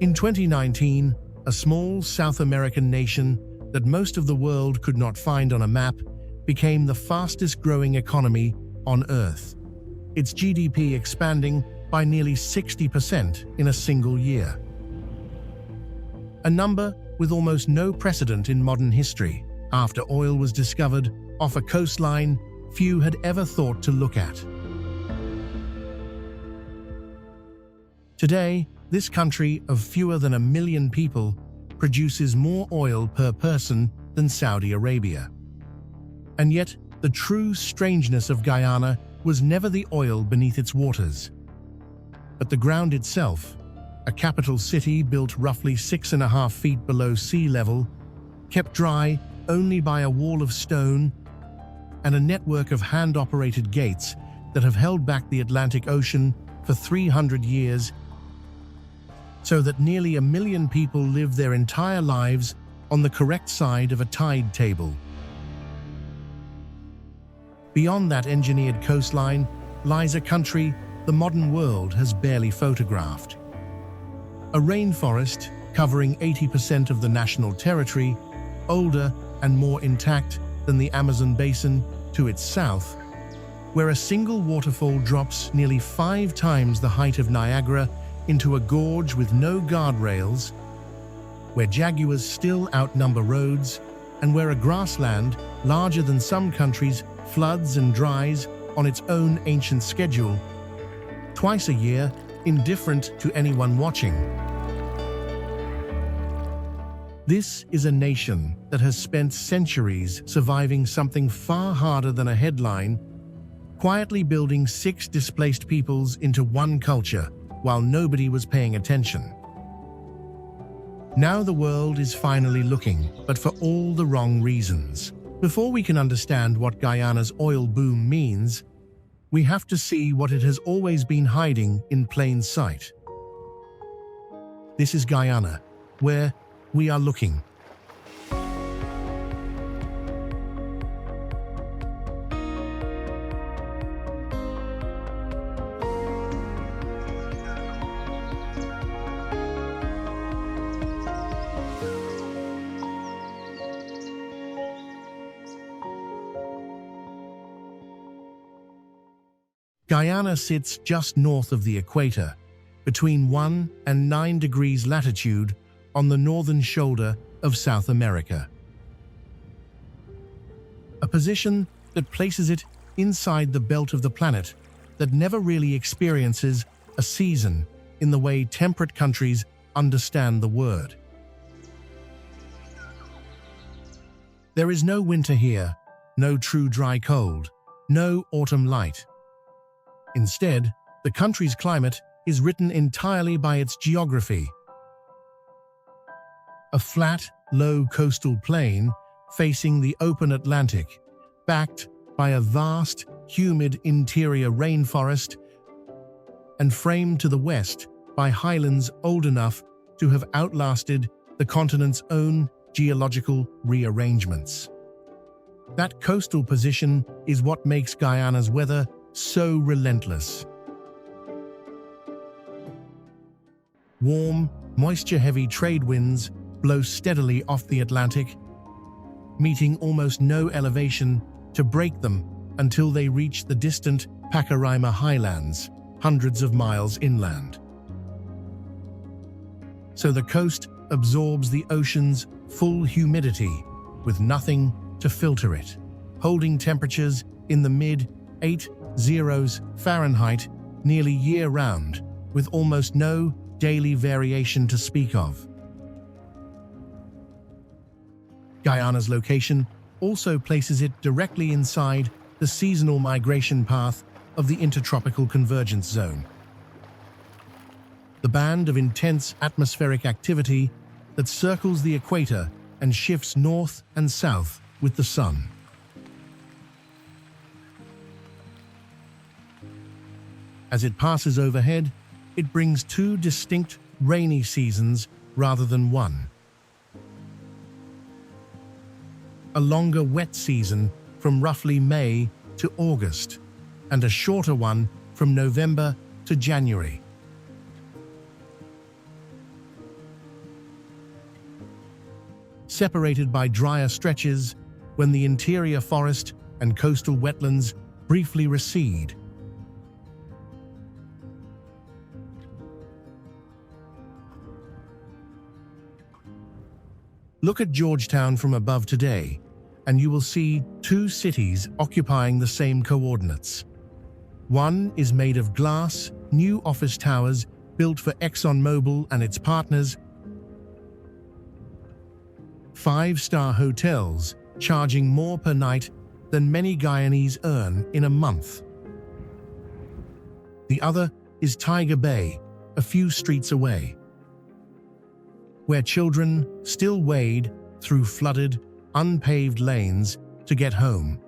In 2019, a small South American nation that most of the world could not find on a map became the fastest-growing economy on Earth, its GDP expanding by nearly 60% in a single year. A number with almost no precedent in modern history. After oil was discovered off a coastline few had ever thought to look at. Today, this country of fewer than 1 million people produces more oil per person than Saudi Arabia. And yet, the true strangeness of Guyana was never the oil beneath its waters, but the ground itself, a capital city built roughly 6.5 feet below sea level, kept dry only by a wall of stone and a network of hand-operated gates that have held back the Atlantic Ocean for 300 years, so that nearly 1 million people live their entire lives on the correct side of a tide table. Beyond that engineered coastline lies a country the modern world has barely photographed. A rainforest covering 80% of the national territory, older and more intact than the Amazon basin to its south, where a single waterfall drops nearly 5 times the height of Niagara into a gorge with no guardrails, where jaguars still outnumber roads, and where a grassland larger than some countries floods and dries on its own ancient schedule, twice a year, indifferent to anyone watching. This is a nation that has spent centuries surviving something far harder than a headline, quietly building 6 displaced peoples into one culture while nobody was paying attention. Now the world is finally looking, but for all the wrong reasons. Before we can understand what Guyana's oil boom means, we have to see what it has always been hiding in plain sight. This is Guyana, where we are looking. Guyana sits just north of the equator, between 1 and 9 degrees latitude on the northern shoulder of South America. A position that places it inside the belt of the planet that never really experiences a season in the way temperate countries understand the word. There is no winter here, no true dry cold, no autumn light. Instead, the country's climate is written entirely by its geography. A flat, low coastal plain facing the open Atlantic, backed by a vast, humid interior rainforest, and framed to the west by highlands old enough to have outlasted the continent's own geological rearrangements. That coastal position is what makes Guyana's weather so relentless. Warm, moisture-heavy trade winds blow steadily off the Atlantic, meeting almost no elevation to break them until they reach the distant Pacaraima highlands, hundreds of miles inland. So the coast absorbs the ocean's full humidity with nothing to filter it, holding temperatures in the mid-80s Fahrenheit nearly year-round, with almost no daily variation to speak of. Guyana's location also places it directly inside the seasonal migration path of the Intertropical Convergence Zone, the band of intense atmospheric activity that circles the equator and shifts north and south with the sun. As it passes overhead, it brings 2 distinct rainy seasons rather than one. A longer wet season from roughly May to August, and a shorter one from November to January. separated by drier stretches when the interior forest and coastal wetlands briefly recede. Look at Georgetown from above today, and you will see two cities occupying the same coordinates. One is made of glass, new office towers built for ExxonMobil and its partners, five-star hotels charging more per night than many Guyanese earn in a month. The other is Tiger Bay, a few streets away, where children still wade through flooded, unpaved lanes to get home,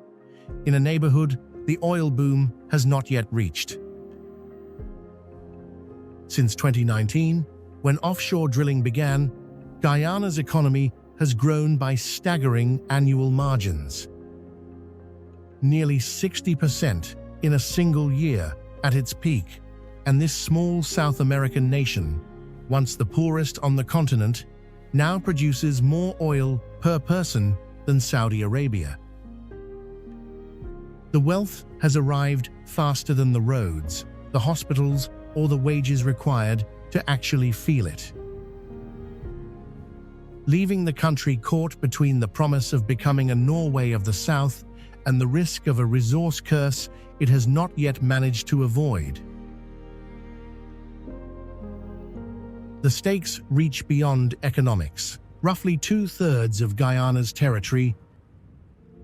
in a neighborhood the oil boom has not yet reached. Since 2019, when offshore drilling began, Guyana's economy has grown by staggering annual margins. Nearly 60% in a single year at its peak, and this small South American nation, once the poorest on the continent, now produces more oil per person than Saudi Arabia. The wealth has arrived faster than the roads, the hospitals, or the wages required to actually feel it, leaving the country caught between the promise of becoming a Norway of the South and the risk of a resource curse it has not yet managed to avoid. The stakes reach beyond economics. Roughly 2/3 of Guyana's territory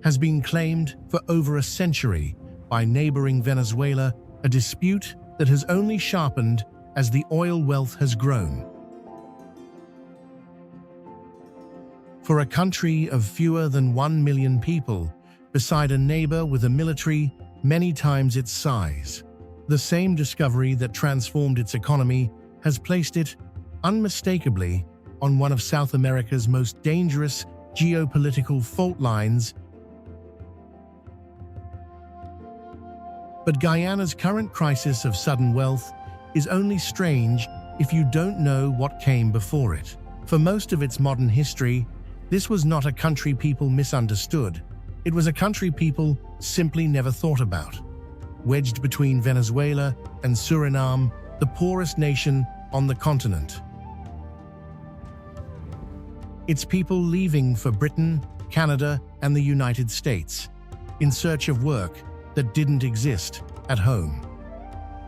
has been claimed for over a century by neighboring Venezuela, a dispute that has only sharpened as the oil wealth has grown. For a country of fewer than 1 million people, beside a neighbor with a military many times its size, the same discovery that transformed its economy has placed it unmistakably on one of South America's most dangerous geopolitical fault lines. But Guyana's current crisis of sudden wealth is only strange if you don't know what came before it. For most of its modern history, this was not a country people misunderstood. It was a country people simply never thought about. Wedged between Venezuela and Suriname, the poorest nation on the continent. Its people leaving for Britain, Canada, and the United States, in search of work that didn't exist at home.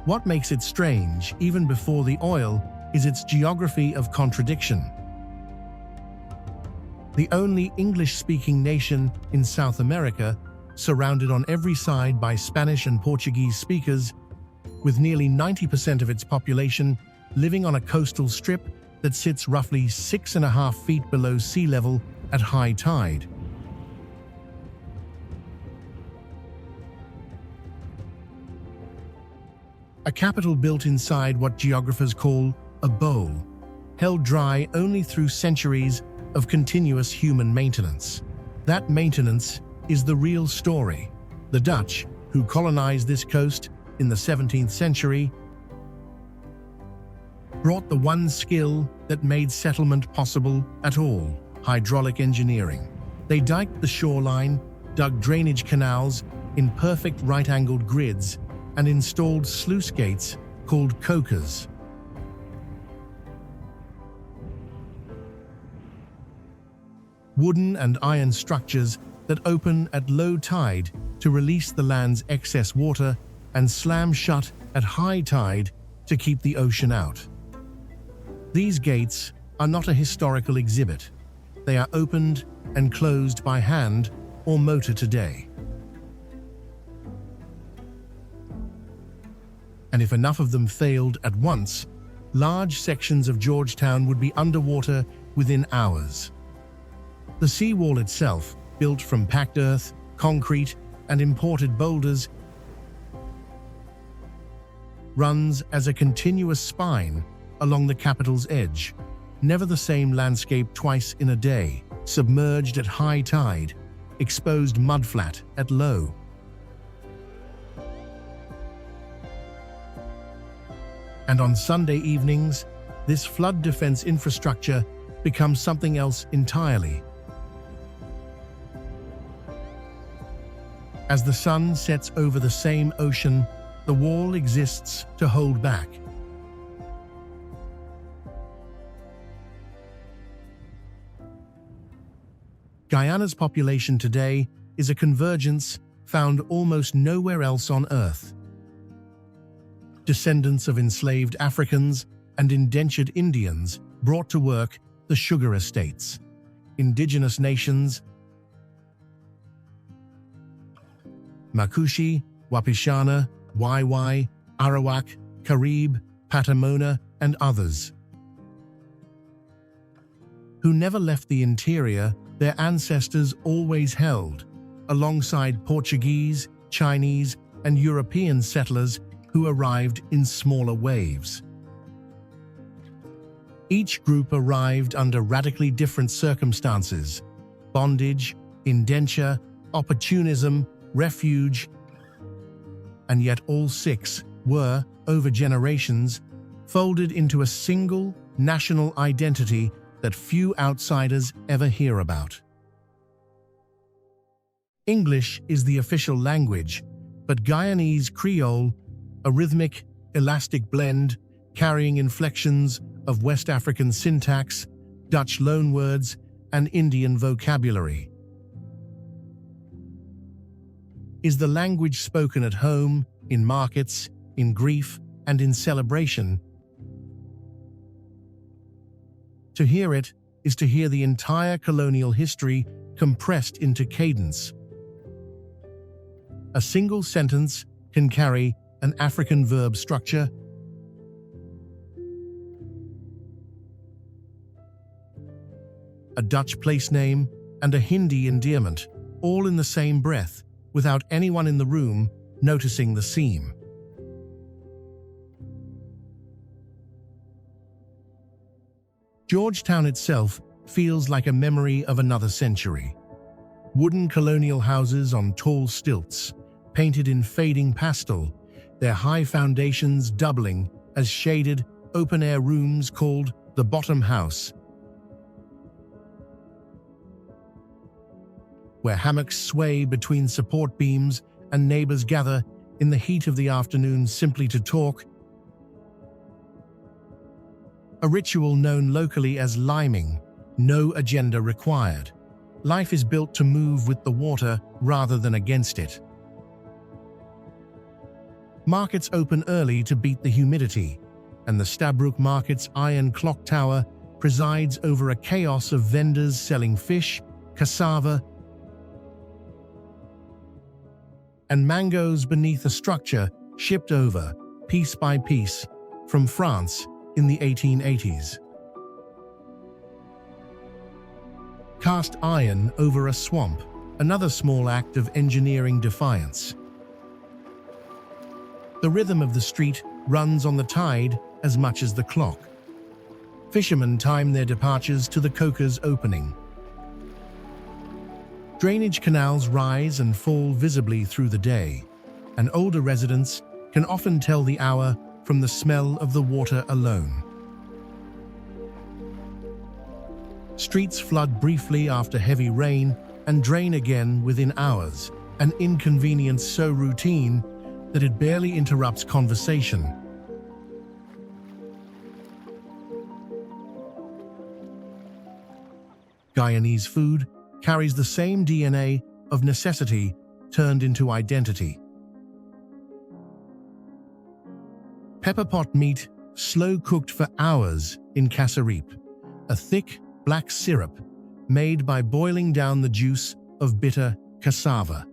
What makes it strange, even before the oil, is its geography of contradiction. The only English-speaking nation in South America, surrounded on every side by Spanish and Portuguese speakers, with nearly 90% of its population living on a coastal strip that sits roughly 6.5 feet below sea level at high tide. A capital built inside what geographers call a bowl, held dry only through centuries of continuous human maintenance. That maintenance is the real story. The Dutch, who colonized this coast in the 17th century, brought the one skill that made settlement possible at all: hydraulic engineering. They diked the shoreline, dug drainage canals in perfect right-angled grids, and installed sluice gates called cocas. Wooden and iron structures that open at low tide to release the land's excess water and slam shut at high tide to keep the ocean out. These gates are not a historical exhibit. They are opened and closed by hand or motor today. And if enough of them failed at once, large sections of Georgetown would be underwater within hours. The seawall itself, built from packed earth, concrete, and imported boulders, runs as a continuous spine along the capital's edge, never the same landscape twice in a day, submerged at high tide, exposed mudflat at low. And on Sunday evenings, this flood defense infrastructure becomes something else entirely: As the sun sets over the same ocean, the wall exists to hold back. Guyana's population today is a convergence found almost nowhere else on Earth. Descendants of enslaved Africans and indentured Indians brought to work the sugar estates. Indigenous nations, Makushi, Wapishana, Waiwai, Arawak, Carib, Patamona, and others, who never left the interior their ancestors always held, alongside Portuguese, Chinese, and European settlers who arrived in smaller waves. Each group arrived under radically different circumstances: bondage, indenture, opportunism, refuge, and yet all six were, over generations, folded into a single national identity that few outsiders ever hear about. English is the official language, but Guyanese Creole, a rhythmic, elastic blend carrying inflections of West African syntax, Dutch loanwords, and Indian vocabulary, is the language spoken at home, in markets, in grief, and in celebration. To hear it is to hear the entire colonial history compressed into cadence. A single sentence can carry an African verb structure, a Dutch place name, and a Hindi endearment, all in the same breath, without anyone in the room noticing the seam. Georgetown itself feels like a memory of another century. Wooden colonial houses on tall stilts, painted in fading pastel, their high foundations doubling as shaded, open-air rooms called the bottom house, where hammocks sway between support beams and neighbors gather in the heat of the afternoon simply to talk. A ritual known locally as liming, no agenda required. Life is built to move with the water rather than against it. Markets open early to beat the humidity, and the Stabroek Market's iron clock tower presides over a chaos of vendors selling fish, cassava, and mangoes beneath a structure shipped over, piece by piece, from France in the 1880s. Cast iron over a swamp, another small act of engineering defiance. The rhythm of the street runs on the tide as much as the clock. Fishermen time their departures to the coker's opening. Drainage canals rise and fall visibly through the day, and older residents can often tell the hour from the smell of the water alone. Streets flood briefly after heavy rain and drain again within hours, an inconvenience so routine that it barely interrupts conversation. Guyanese food carries the same DNA of necessity turned into identity. Pepper pot meat, slow-cooked for hours in kasserip, a thick, black syrup made by boiling down the juice of bitter cassava,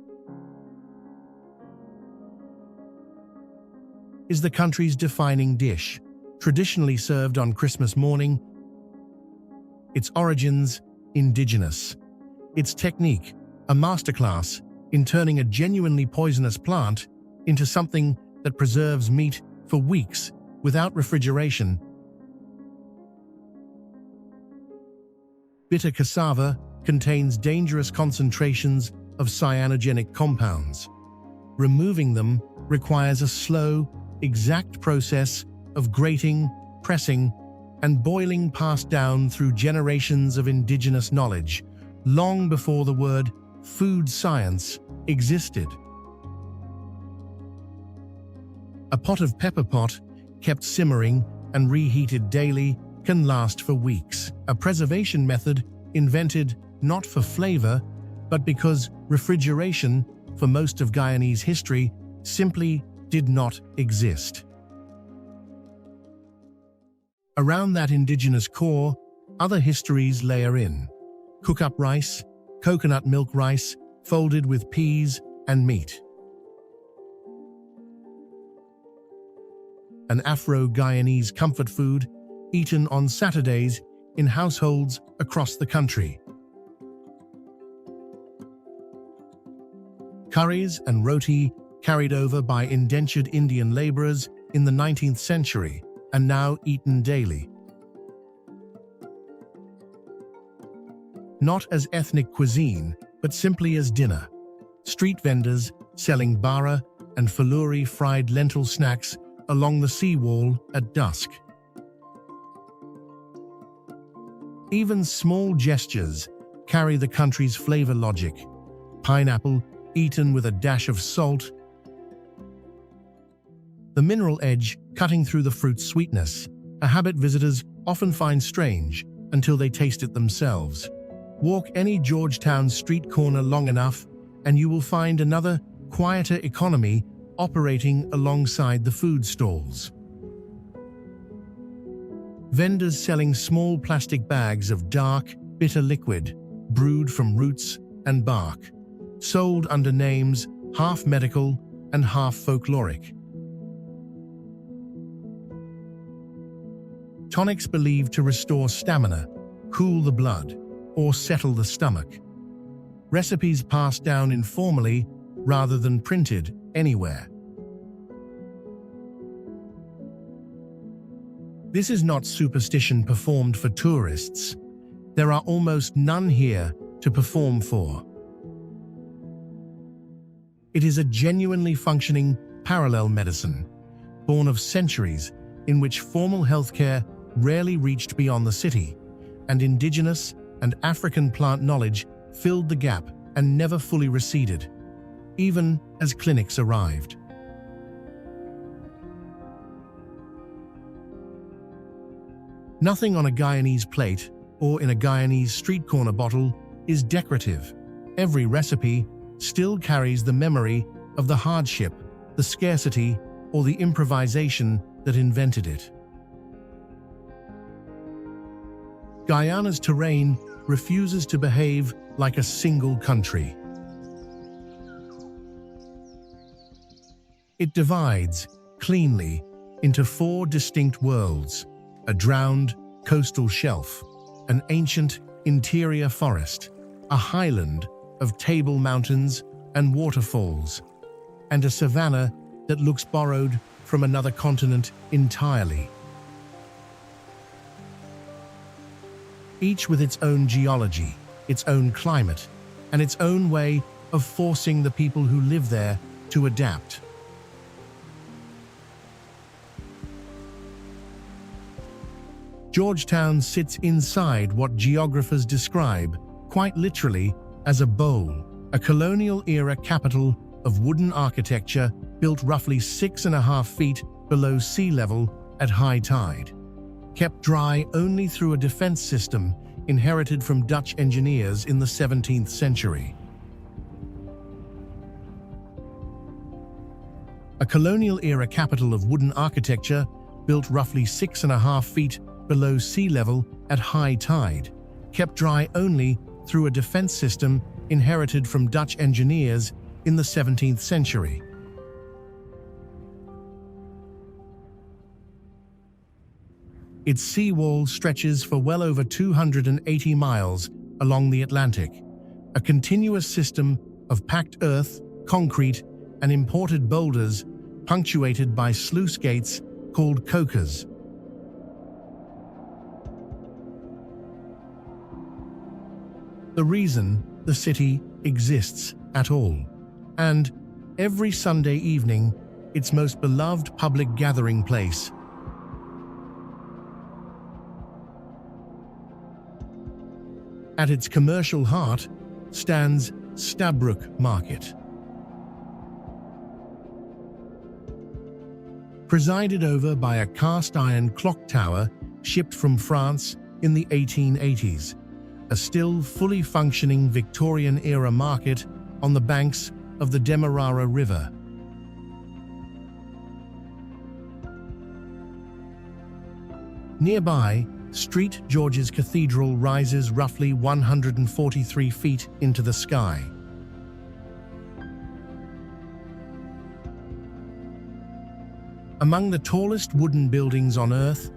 is the country's defining dish, traditionally served on Christmas morning. Its origins, indigenous. Its technique, a masterclass in turning a genuinely poisonous plant into something that preserves meat for weeks without refrigeration. Bitter cassava contains dangerous concentrations of cyanogenic compounds. Removing them requires a slow, exact process of grating, pressing, and boiling passed down through generations of indigenous knowledge, long before the word food science existed. A pot of pepper pot, kept simmering and reheated daily, can last for weeks. A preservation method invented not for flavor, but because refrigeration, for most of Guyanese history, simply did not exist. Around that indigenous core, other histories layer in. Cook-up rice, coconut milk rice, folded with peas and meat. An Afro-Guyanese comfort food, eaten on Saturdays in households across the country. Curries and roti carried over by indentured Indian laborers in the 19th century and now eaten daily. Not as ethnic cuisine, but simply as dinner. Street vendors selling bara and faluri fried lentil snacks along the seawall at dusk. Even small gestures carry the country's flavor logic. Pineapple eaten with a dash of salt. The mineral edge cutting through the fruit's sweetness, a habit visitors often find strange until they taste it themselves. Walk any Georgetown street corner long enough, and you will find another, quieter economy operating alongside the food stalls. Vendors selling small plastic bags of dark, bitter liquid, brewed from roots and bark, sold under names half medical and half folkloric. Tonics believed to restore stamina, cool the blood, or settle the stomach. Recipes passed down informally rather than printed anywhere. This is not superstition performed for tourists. There are almost none here to perform for. It is a genuinely functioning parallel medicine, born of centuries in which formal healthcare rarely reached beyond the city, and indigenous and African plant knowledge filled the gap and never fully receded, even as clinics arrived. Nothing on a Guyanese plate or in a Guyanese street corner bottle is decorative. Every recipe still carries the memory of the hardship, the scarcity, or the improvisation that invented it. Guyana's terrain refuses to behave like a single country. It divides, cleanly, into four distinct worlds: a drowned coastal shelf, an ancient interior forest, a highland of table mountains and waterfalls, and a savanna that looks borrowed from another continent entirely. Each with its own geology, its own climate, and its own way of forcing the people who live there to adapt. Georgetown sits inside what geographers describe, quite literally, as a bowl, a colonial-era capital of wooden architecture built roughly 6.5 feet below sea level at high tide. Kept dry only through a defense system inherited from Dutch engineers in the 17th century. A colonial-era capital of wooden architecture built roughly 6.5 feet below sea level at high tide, kept dry only through a defense system inherited from Dutch engineers in the 17th century. Its seawall stretches for well over 280 miles along the Atlantic, a continuous system of packed earth, concrete, and imported boulders punctuated by sluice gates called cocas. The reason the city exists at all, and every Sunday evening, its most beloved public gathering place. At its commercial heart stands Stabroek Market, presided over by a cast-iron clock tower shipped from France in the 1880s, a still fully functioning Victorian-era market on the banks of the Demerara River. Nearby, St. George's Cathedral rises roughly 143 feet into the sky. Among the tallest wooden buildings on Earth,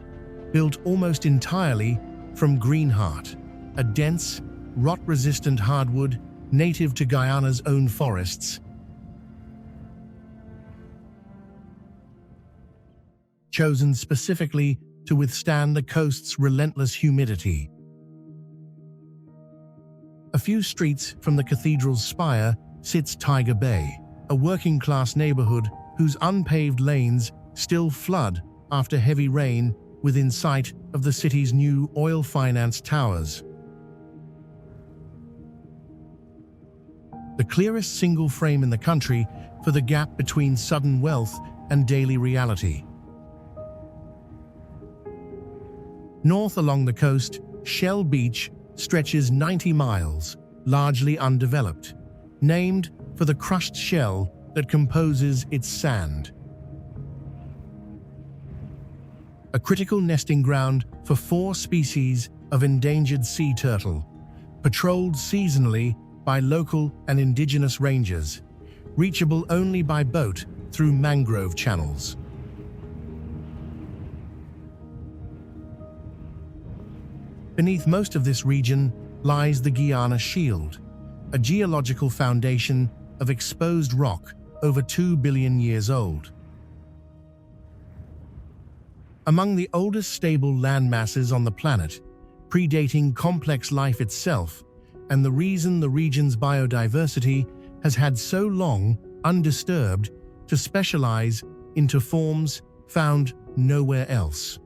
built almost entirely from greenheart, a dense, rot-resistant hardwood native to Guyana's own forests. Chosen specifically to withstand the coast's relentless humidity. A few streets from the cathedral's spire sits Tiger Bay, a working-class neighborhood whose unpaved lanes still flood after heavy rain within sight of the city's new oil-financed towers. The clearest single frame in the country for the gap between sudden wealth and daily reality. North along the coast, Shell Beach stretches 90 miles, largely undeveloped, named for the crushed shell that composes its sand. A critical nesting ground for 4 species of endangered sea turtle, patrolled seasonally by local and indigenous rangers, reachable only by boat through mangrove channels. Beneath most of this region lies the Guiana Shield, a geological foundation of exposed rock over 2 billion years old. Among the oldest stable landmasses on the planet, predating complex life itself, and the reason the region's biodiversity has had so long undisturbed to specialize into forms found nowhere else.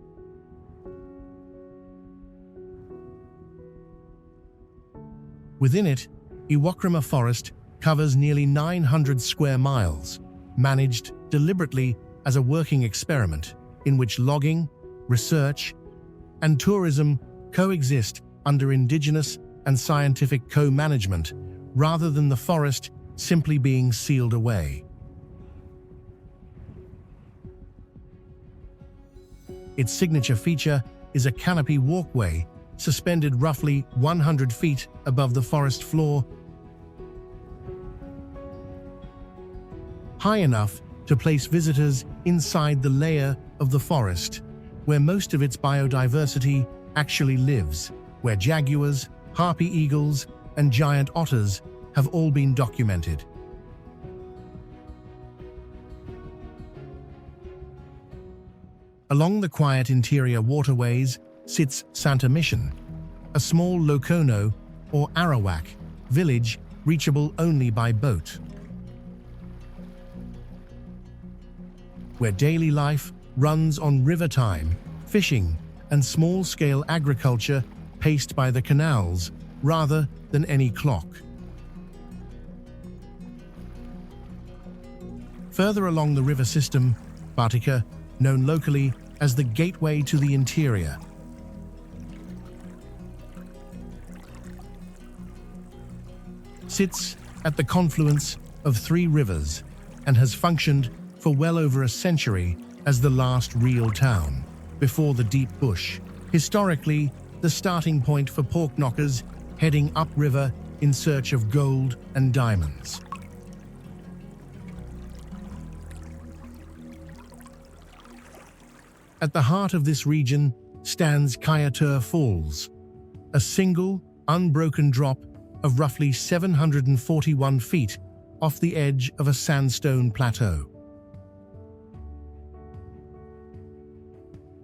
Within it, Iwokrama Forest covers nearly 900 square miles, managed deliberately as a working experiment in which logging, research, and tourism coexist under indigenous and scientific co-management, rather than the forest simply being sealed away. Its signature feature is a canopy walkway suspended roughly 100 feet above the forest floor, high enough to place visitors inside the layer of the forest, where most of its biodiversity actually lives, where jaguars, harpy eagles, and giant otters have all been documented. Along the quiet interior waterways sits Santa Mission, a small Lokono or Arawak village reachable only by boat, where daily life runs on river time, fishing, and small-scale agriculture paced by the canals rather than any clock. Further along the river system, Batika, known locally as the gateway to the interior, sits at the confluence of 3 rivers and has functioned for well over a century as the last real town, before the deep bush, historically the starting point for pork knockers heading upriver in search of gold and diamonds. At the heart of this region stands Kaieteur Falls, a single, unbroken drop of roughly 741 feet off the edge of a sandstone plateau.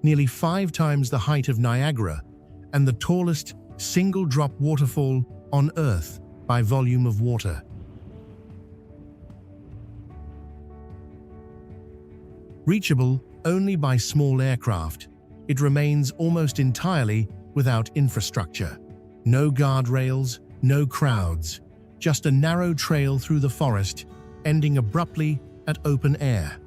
Nearly 5 times the height of Niagara and the tallest single-drop waterfall on Earth by volume of water. Reachable only by small aircraft, it remains almost entirely without infrastructure. No guardrails, no crowds, just a narrow trail through the forest, ending abruptly at open air.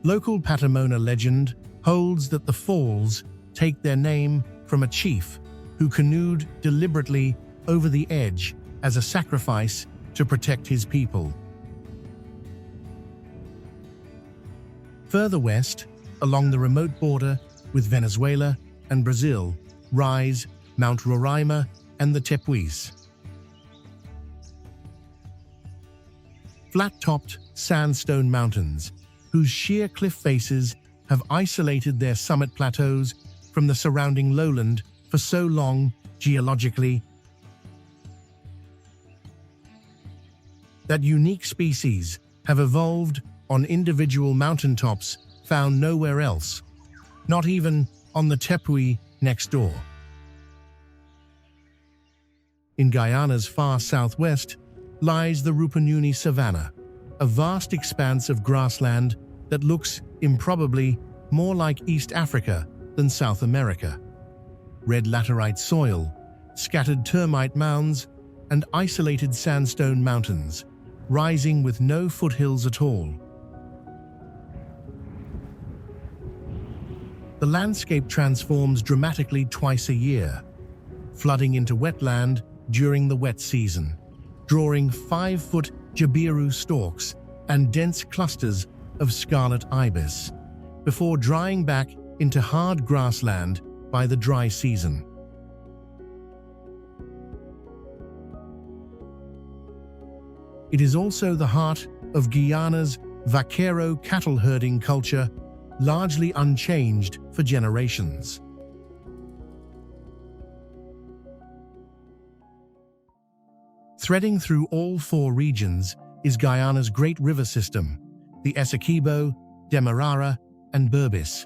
Local Patamona legend holds that the falls take their name from a chief who canoed deliberately over the edge as a sacrifice to protect his people. Further west, along the remote border with Venezuela and Brazil, rise Mount Roraima and the tepuis. Flat-topped sandstone mountains, whose sheer cliff faces have isolated their summit plateaus from the surrounding lowland for so long geologically that unique species have evolved on individual mountaintops found nowhere else, not even on the tepui next door. In Guyana's far southwest lies the Rupununi Savannah, a vast expanse of grassland that looks improbably more like East Africa than South America. Red laterite soil, scattered termite mounds, and isolated sandstone mountains, rising with no foothills at all. The landscape transforms dramatically twice a year, flooding into wetland during the wet season, drawing 5-foot jabiru stalks and dense clusters of scarlet ibis, before drying back into hard grassland by the dry season. It is also the heart of Guyana's vaquero cattle herding culture, largely unchanged for generations. Threading through all 4 regions is Guyana's great river system, the Essequibo, Demerara, and Berbice.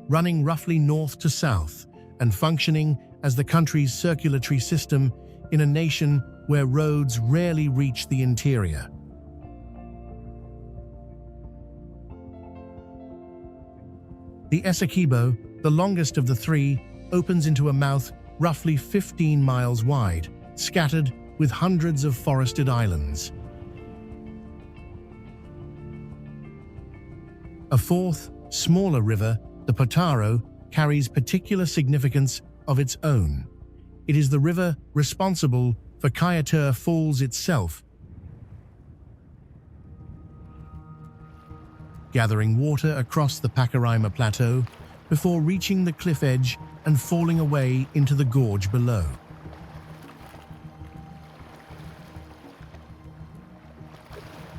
Running roughly north to south and functioning as the country's circulatory system in a nation where roads rarely reach the interior. The Essequibo, the longest of the 3, opens into a mouth roughly 15 miles wide, scattered with hundreds of forested islands. A 4th, smaller river, the Potaro, carries particular significance of its own. It is the river responsible for Kaieteur Falls itself, gathering water across the Pacaraima Plateau before reaching the cliff edge and falling away into the gorge below.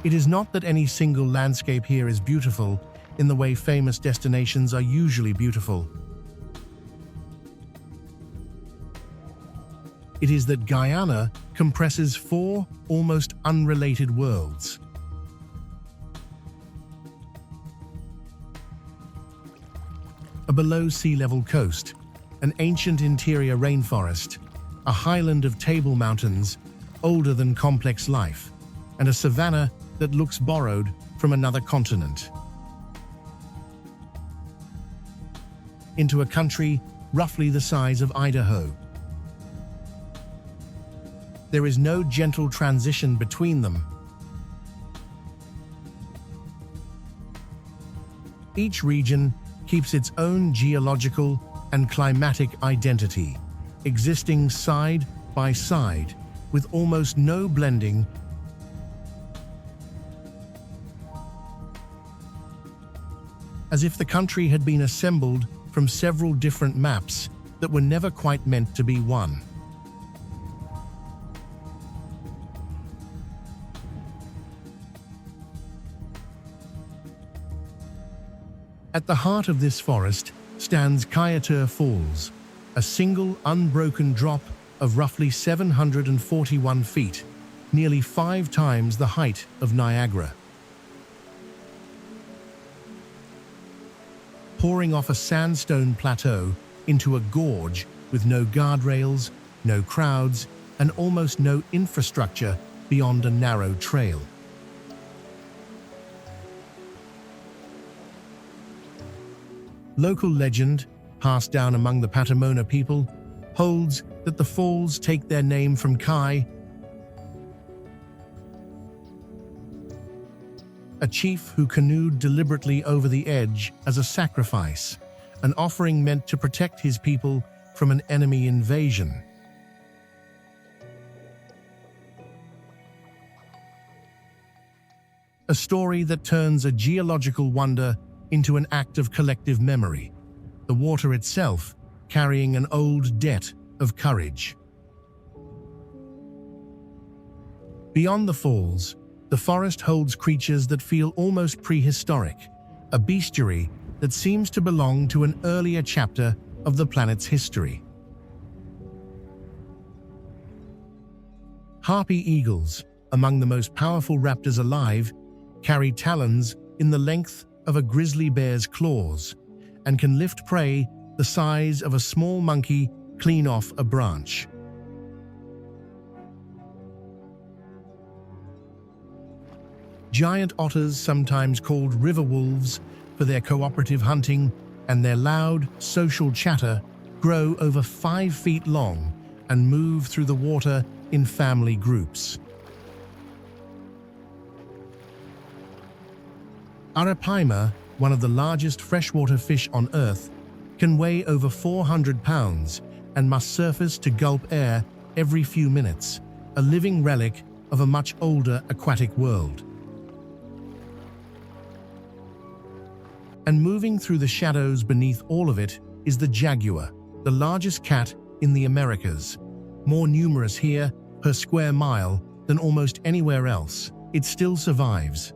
It is not that any single landscape here is beautiful in the way famous destinations are usually beautiful. It is that Guyana compresses 4 almost unrelated worlds. A below-sea-level coast, an ancient interior rainforest, a highland of table mountains older than complex life, and a savanna that looks borrowed from another continent. Into a country roughly the size of Idaho. There is no gentle transition between them. Each region keeps its own geological and climatic identity, existing side by side with almost no blending, as if the country had been assembled from several different maps that were never quite meant to be one. At the heart of this forest stands Kaieteur Falls, a single unbroken drop of roughly 741 feet, nearly 5 times the height of Niagara. Pouring off a sandstone plateau into a gorge with no guardrails, no crowds, and almost no infrastructure beyond a narrow trail. Local legend, passed down among the Patamona people, holds that the falls take their name from Kai, a chief who canoed deliberately over the edge as a sacrifice, an offering meant to protect his people from an enemy invasion. A story that turns a geological wonder into an act of collective memory, the water itself carrying an old debt of courage. Beyond the falls, the forest holds creatures that feel almost prehistoric, a bestiary that seems to belong to an earlier chapter of the planet's history. Harpy eagles, among the most powerful raptors alive, carry talons in the length of a grizzly bear's claws and can lift prey the size of a small monkey clean off a branch. Giant otters, sometimes called river wolves for their cooperative hunting and their loud social chatter, grow over 5 feet long and move through the water in family groups. Arapaima, one of the largest freshwater fish on Earth, can weigh over 400 pounds and must surface to gulp air every few minutes, a living relic of a much older aquatic world. And moving through the shadows beneath all of it is the jaguar, the largest cat in the Americas. More numerous here per square mile than almost anywhere else, it still survives.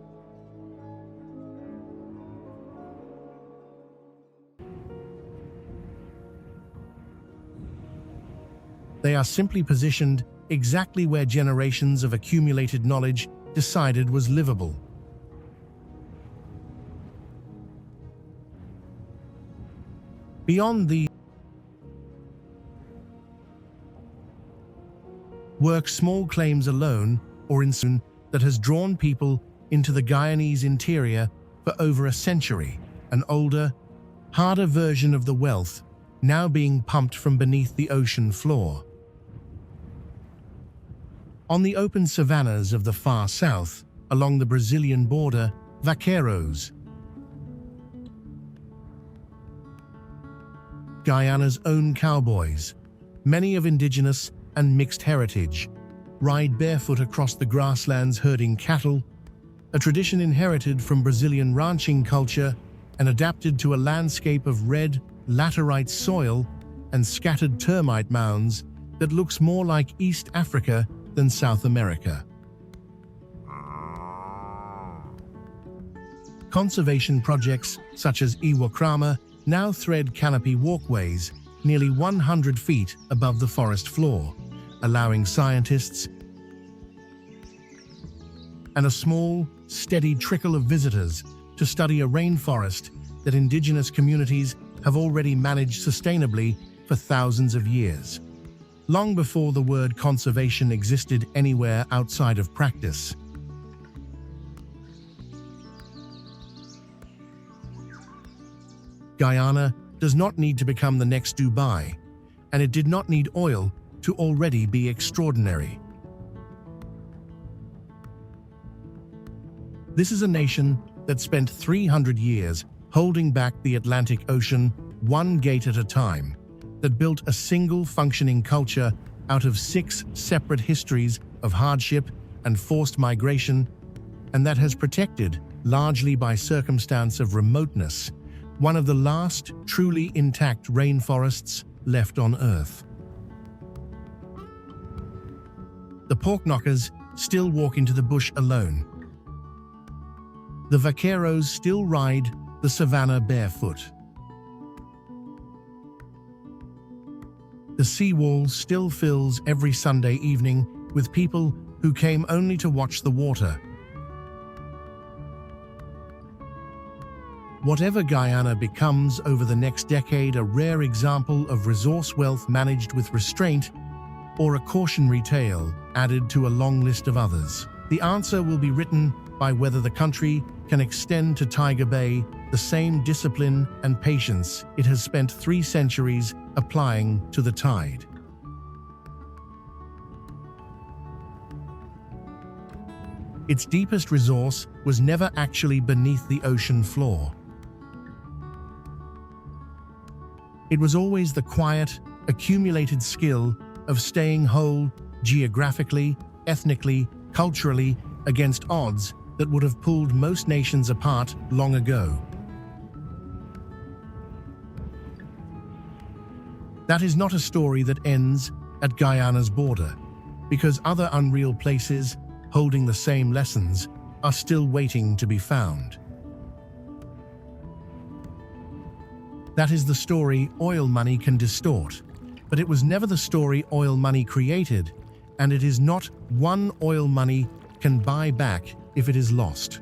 They are simply positioned exactly where generations of accumulated knowledge decided was livable. Beyond the work small claims alone or in that has drawn people into the Guyanese interior for over a century, an older, harder version of the wealth now being pumped from beneath the ocean floor. On the open savannas of the far south, along the Brazilian border, vaqueiros, Guyana's own cowboys, many of indigenous and mixed heritage, ride barefoot across the grasslands herding cattle, a tradition inherited from Brazilian ranching culture and adapted to a landscape of red, laterite soil and scattered termite mounds that looks more like East Africa than South America. Conservation projects such as Iwokrama now thread canopy walkways nearly 100 feet above the forest floor, allowing scientists and a small, steady trickle of visitors to study a rainforest that indigenous communities have already managed sustainably for thousands of years, long before the word conservation existed anywhere outside of practice. Guyana does not need to become the next Dubai, and it did not need oil to already be extraordinary. This is a nation that spent 300 years holding back the Atlantic Ocean one gate at a time, that built a single functioning culture out of 6 separate histories of hardship and forced migration, and that has protected, largely by circumstance of remoteness, one of the last truly intact rainforests left on Earth. The pork-knockers still walk into the bush alone. The vaqueiros still ride the savannah barefoot. The seawall still fills every Sunday evening with people who came only to watch the water. Whatever Guyana becomes over the next decade, a rare example of resource wealth managed with restraint, or a cautionary tale added to a long list of others. The answer will be written by whether the country can extend to Tiger Bay the same discipline and patience it has spent 3 centuries applying to the tide. its deepest resource was never actually beneath the ocean floor. It was always the quiet, accumulated skill of staying whole geographically, ethnically, culturally, against odds that would have pulled most nations apart long ago. That is not a story that ends at Guyana's border, because other unreal places holding the same lessons are still waiting to be found. That is the story oil money can distort, but it was never the story oil money created, and it is not one oil money can buy back if it is lost.